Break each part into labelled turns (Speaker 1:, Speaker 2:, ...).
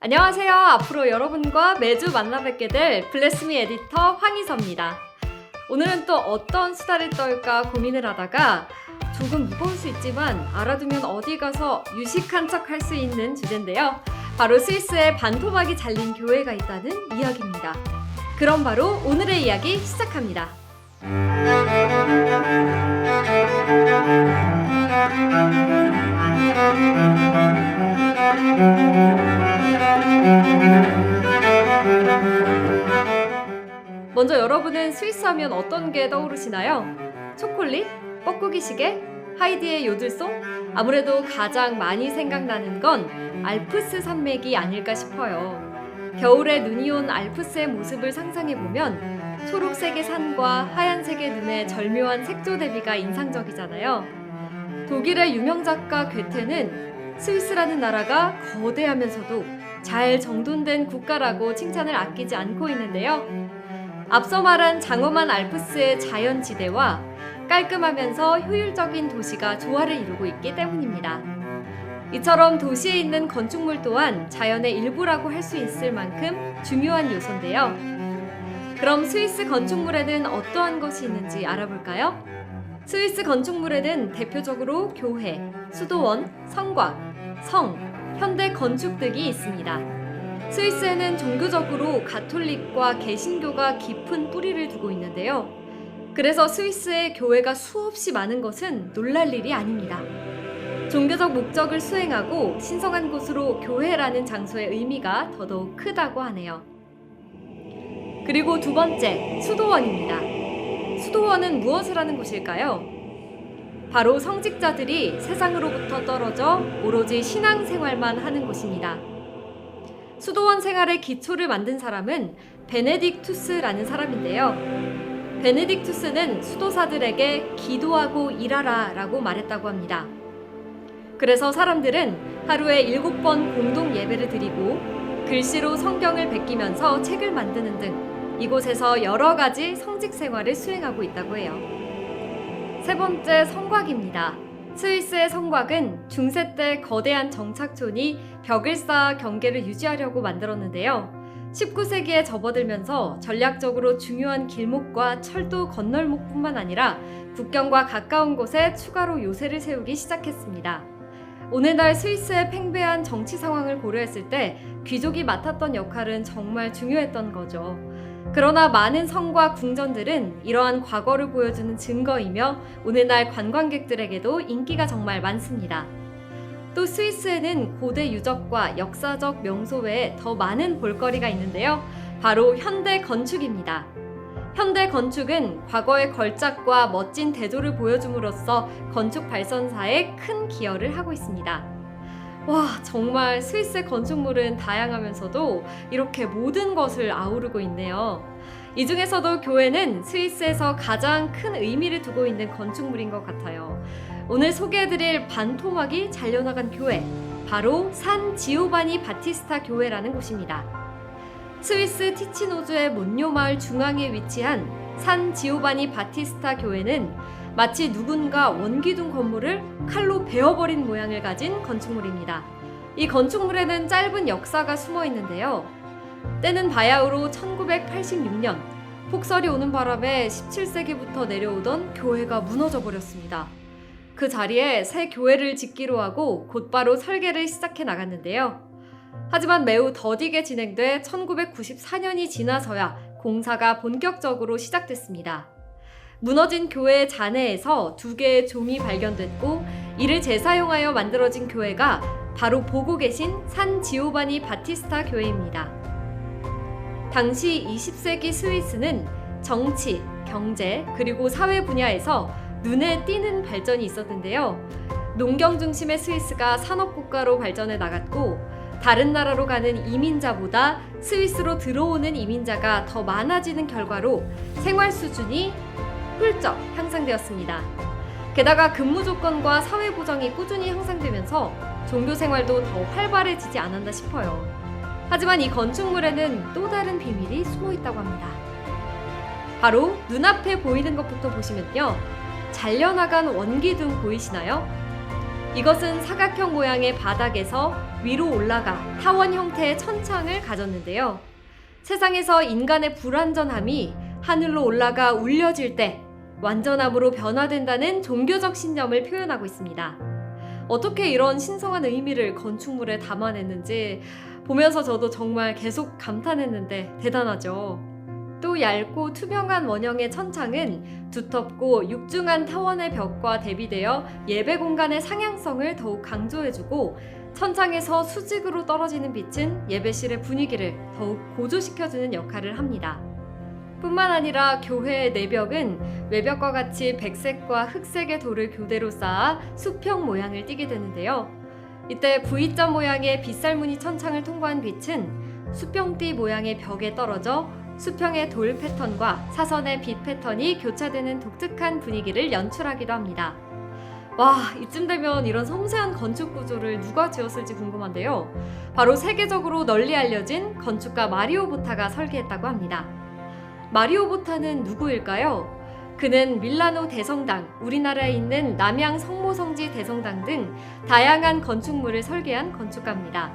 Speaker 1: 안녕하세요. 앞으로 여러분과 매주 만나 뵙게 될 블레스미 에디터 황희서입니다. 오늘은 또 어떤 수다를 떨까 고민을 하다가 조금 무거울 수 있지만 알아두면 어디 가서 유식한 척 할 수 있는 주제인데요. 바로 스위스에 반토막이 잘린 교회가 있다는 이야기입니다. 그럼 바로 오늘의 이야기 시작합니다. 먼저 여러분은 스위스 하면 어떤 게 떠오르시나요? 초콜릿? 뻐꾸기 시계? 하이디의 요들송? 아무래도 가장 많이 생각나는 건 알프스 산맥이 아닐까 싶어요. 겨울에 눈이 온 알프스의 모습을 상상해보면 초록색의 산과 하얀색의 눈의 절묘한 색조 대비가 인상적이잖아요. 독일의 유명 작가 괴테는 스위스라는 나라가 거대하면서도 잘 정돈된 국가라고 칭찬을 아끼지 않고 있는데요. 앞서 말한 장엄한 알프스의 자연지대와 깔끔하면서 효율적인 도시가 조화를 이루고 있기 때문입니다. 이처럼 도시에 있는 건축물 또한 자연의 일부라고 할 수 있을 만큼 중요한 요소인데요. 그럼 스위스 건축물에는 어떠한 것이 있는지 알아볼까요? 스위스 건축물에는 대표적으로 교회, 수도원, 성곽, 성, 현대 건축 등이 있습니다. 스위스에는 종교적으로 가톨릭과 개신교가 깊은 뿌리를 두고 있는데요. 그래서 스위스의 교회가 수없이 많은 것은 놀랄 일이 아닙니다. 종교적 목적을 수행하고 신성한 곳으로 교회라는 장소의 의미가 더더욱 크다고 하네요. 그리고 두 번째, 수도원입니다. 수도원은 무엇을 하는 곳일까요? 바로 성직자들이 세상으로부터 떨어져 오로지 신앙생활만 하는 곳입니다. 수도원 생활의 기초를 만든 사람은 베네딕투스라는 사람인데요. 베네딕투스는 수도사들에게 기도하고 일하라 라고 말했다고 합니다. 그래서 사람들은 하루에 7번 공동 예배를 드리고 글씨로 성경을 베끼면서 책을 만드는 등 이곳에서 여러 가지 성직 생활을 수행하고 있다고 해요. 세 번째, 성곽입니다. 스위스의 성곽은 중세 때 거대한 정착촌이 벽을 쌓아 경계를 유지하려고 만들었는데요. 19세기에 접어들면서 전략적으로 중요한 길목과 철도 건널목뿐만 아니라 국경과 가까운 곳에 추가로 요새를 세우기 시작했습니다. 오늘날 스위스의 팽배한 정치 상황을 고려했을 때 귀족이 맡았던 역할은 정말 중요했던 거죠. 그러나 많은 성과 궁전들은 이러한 과거를 보여주는 증거이며 오늘날 관광객들에게도 인기가 정말 많습니다. 또 스위스에는 고대 유적과 역사적 명소 외에 더 많은 볼거리가 있는데요. 바로 현대 건축입니다. 현대 건축은 과거의 걸작과 멋진 대조를 보여줌으로써 건축 발전사에 큰 기여를 하고 있습니다. 와, 정말 스위스의 건축물은 다양하면서도 이렇게 모든 것을 아우르고 있네요. 이 중에서도 교회는 스위스에서 가장 큰 의미를 두고 있는 건축물인 것 같아요. 오늘 소개해드릴 반토막이 잘려나간 교회, 바로 산 지오바니 바티스타 교회라는 곳입니다. 스위스 티치노주의 몬뇨 마을 중앙에 위치한 산 지오바니 바티스타 교회는 마치 누군가 원기둥 건물을 칼로 베어버린 모양을 가진 건축물입니다. 이 건축물에는 짧은 역사가 숨어 있는데요. 때는 바야흐로 1986년, 폭설이 오는 바람에 17세기부터 내려오던 교회가 무너져 버렸습니다. 그 자리에 새 교회를 짓기로 하고 곧바로 설계를 시작해 나갔는데요. 하지만 매우 더디게 진행돼 1994년이 지나서야 공사가 본격적으로 시작됐습니다. 무너진 교회의 잔해에서 2개의 종이 발견됐고 이를 재사용하여 만들어진 교회가 바로 보고 계신 산 지오바니 바티스타 교회입니다. 당시 20세기 스위스는 정치, 경제, 그리고 사회 분야에서 눈에 띄는 발전이 있었는데요. 농경 중심의 스위스가 산업국가로 발전해 나갔고 다른 나라로 가는 이민자보다 스위스로 들어오는 이민자가 더 많아지는 결과로 생활 수준이 훌쩍 향상되었습니다. 게다가 근무 조건과 사회 보장이 꾸준히 향상되면서 종교 생활도 더 활발해지지 않았나 싶어요. 하지만 이 건축물에는 또 다른 비밀이 숨어 있다고 합니다. 바로 눈앞에 보이는 것부터 보시면요. 잘려나간 원기둥 보이시나요? 이것은 사각형 모양의 바닥에서 위로 올라가 타원 형태의 천창을 가졌는데요. 세상에서 인간의 불완전함이 하늘로 올라가 울려질 때 완전함으로 변화된다는 종교적 신념을 표현하고 있습니다. 어떻게 이런 신성한 의미를 건축물에 담아냈는지 보면서 저도 정말 계속 감탄했는데 대단하죠. 또 얇고 투명한 원형의 천창은 두텁고 육중한 타원의 벽과 대비되어 예배 공간의 상향성을 더욱 강조해주고, 천창에서 수직으로 떨어지는 빛은 예배실의 분위기를 더욱 고조시켜주는 역할을 합니다. 뿐만 아니라 교회의 내벽은 외벽과 같이 백색과 흑색의 돌을 교대로 쌓아 수평 모양을 띠게 되는데요. 이때 V자 모양의 빗살무늬 천창을 통과한 빛은 수평띠 모양의 벽에 떨어져 수평의 돌 패턴과 사선의 빛 패턴이 교차되는 독특한 분위기를 연출하기도 합니다. 와, 이쯤 되면 이런 섬세한 건축 구조를 누가 지었을지 궁금한데요. 바로 세계적으로 널리 알려진 건축가 마리오 보타가 설계했다고 합니다. 마리오 보타는 누구일까요? 그는 밀라노 대성당, 우리나라에 있는 남양 성모성지 대성당 등 다양한 건축물을 설계한 건축가입니다.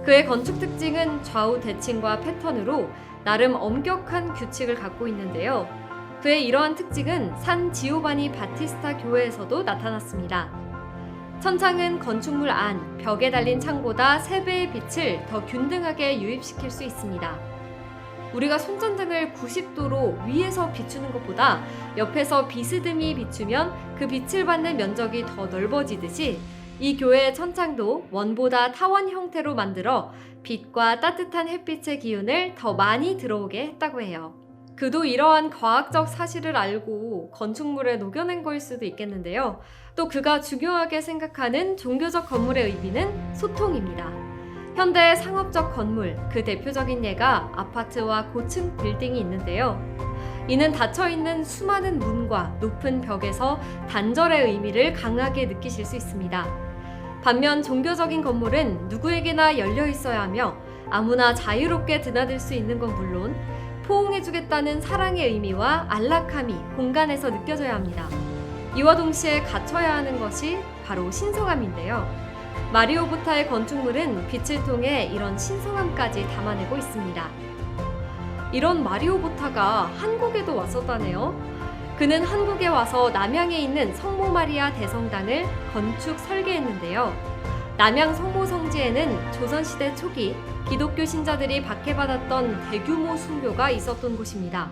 Speaker 1: 그의 건축 특징은 좌우 대칭과 패턴으로 나름 엄격한 규칙을 갖고 있는데요. 그의 이러한 특징은 산 지오바니 바티스타 교회에서도 나타났습니다. 천창은 건축물 안, 벽에 달린 창보다 3배의 빛을 더 균등하게 유입시킬 수 있습니다. 우리가 손전등을 90도로 위에서 비추는 것보다 옆에서 비스듬히 비추면 그 빛을 받는 면적이 더 넓어지듯이 이 교회의 천창도 원보다 타원 형태로 만들어 빛과 따뜻한 햇빛의 기운을 더 많이 들어오게 했다고 해요. 그도 이러한 과학적 사실을 알고 건축물에 녹여낸 거일 수도 있겠는데요. 또 그가 중요하게 생각하는 종교적 건물의 의미는 소통입니다. 현대 상업적 건물, 그 대표적인 예가 아파트와 고층 빌딩이 있는데요. 이는 닫혀있는 수많은 문과 높은 벽에서 단절의 의미를 강하게 느끼실 수 있습니다. 반면 종교적인 건물은 누구에게나 열려 있어야 하며 아무나 자유롭게 드나들 수 있는 건 물론 포옹해주겠다는 사랑의 의미와 안락함이 공간에서 느껴져야 합니다. 이와 동시에 갖춰야 하는 것이 바로 신성함인데요. 마리오 보타의 건축물은 빛을 통해 이런 신성함까지 담아내고 있습니다. 이런 마리오 보타가 한국에도 왔었다네요. 그는 한국에 와서 남양에 있는 성모 마리아 대성당을 건축 설계했는데요. 남양 성모 성지에는 조선시대 초기 기독교 신자들이 박해받았던 대규모 순교가 있었던 곳입니다.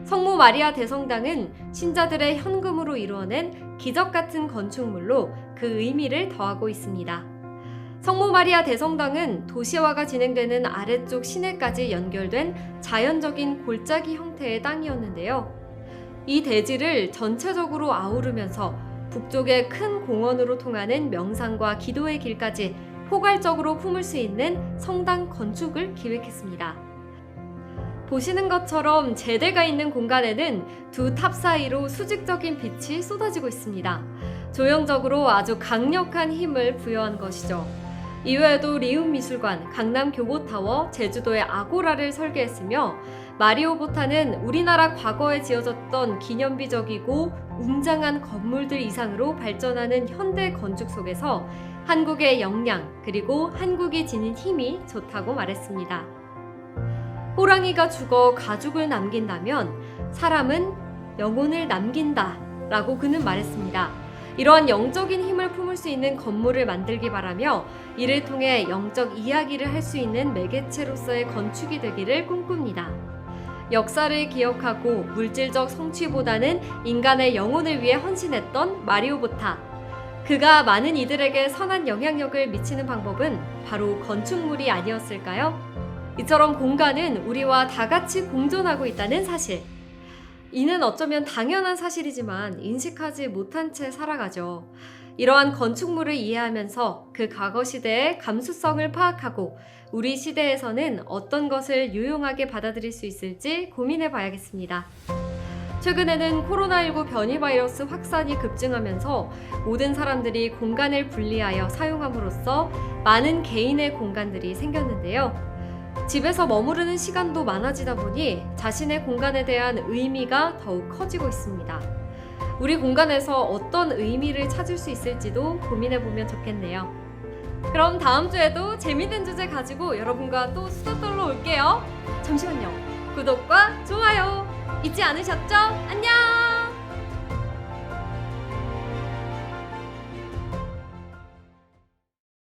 Speaker 1: 성모 마리아 대성당은 신자들의 현금으로 이루어낸 기적 같은 건축물로 그 의미를 더하고 있습니다. 성모 마리아 대성당은 도시화가 진행되는 아래쪽 시내까지 연결된 자연적인 골짜기 형태의 땅이었는데요. 이 대지를 전체적으로 아우르면서 북쪽의 큰 공원으로 통하는 명상과 기도의 길까지 포괄적으로 품을 수 있는 성당 건축을 기획했습니다. 보시는 것처럼 제대가 있는 공간에는 두 탑 사이로 수직적인 빛이 쏟아지고 있습니다. 조형적으로 아주 강력한 힘을 부여한 것이죠. 이외에도 리움미술관, 강남교보타워, 제주도의 아고라를 설계했으며 마리오 보타는 우리나라 과거에 지어졌던 기념비적이고 웅장한 건물들 이상으로 발전하는 현대 건축 속에서 한국의 역량 그리고 한국이 지닌 힘이 좋다고 말했습니다. 호랑이가 죽어 가죽을 남긴다면 사람은 영혼을 남긴다 라고 그는 말했습니다. 이러한 영적인 힘을 품을 수 있는 건물을 만들기 바라며 이를 통해 영적 이야기를 할 수 있는 매개체로서의 건축이 되기를 꿈꿉니다. 역사를 기억하고 물질적 성취보다는 인간의 영혼을 위해 헌신했던 마리오 보타. 그가 많은 이들에게 선한 영향력을 미치는 방법은 바로 건축물이 아니었을까요? 이처럼 공간은 우리와 다 같이 공존하고 있다는 사실. 이는 어쩌면 당연한 사실이지만 인식하지 못한 채 살아가죠. 이러한 건축물을 이해하면서 그 과거 시대의 감수성을 파악하고 우리 시대에서는 어떤 것을 유용하게 받아들일 수 있을지 고민해 봐야겠습니다. 최근에는 코로나19 변이 바이러스 확산이 급증하면서 모든 사람들이 공간을 분리하여 사용함으로써 많은 개인의 공간들이 생겼는데요. 집에서 머무르는 시간도 많아지다 보니 자신의 공간에 대한 의미가 더욱 커지고 있습니다. 우리 공간에서 어떤 의미를 찾을 수 있을지도 고민해보면 좋겠네요. 그럼 다음 주에도 재밌는 주제 가지고 여러분과 또 수다 떨러 올게요. 잠시만요. 구독과 좋아요 잊지 않으셨죠? 안녕!